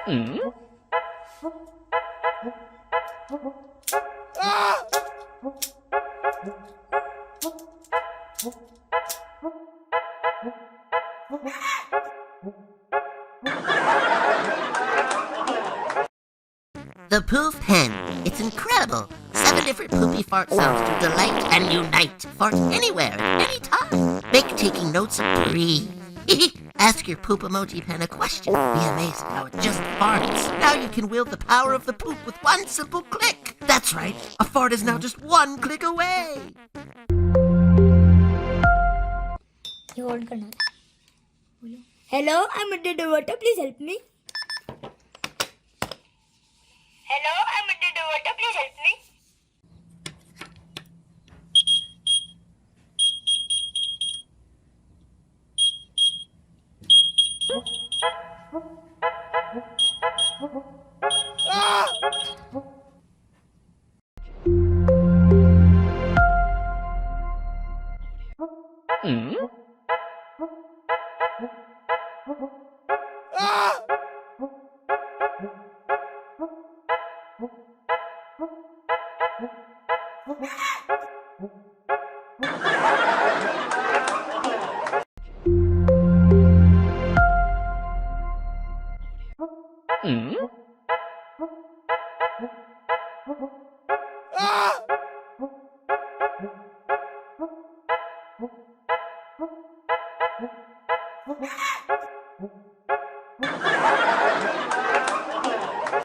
Mm? The Poof Pen. It's incredible. 7 different poopy fart sounds to delight and unite. Fart anywhere, at any time. Make taking notes a breeze. Ask your poop emoji pen a question. Be amazed how it just farts. Now you can wield the power of the poop with one simple click. That's right. A fart is now just one click away. Hello, I'm under the water. Please help me. Hello, I'm under the water. Please help me. Mm? Mm?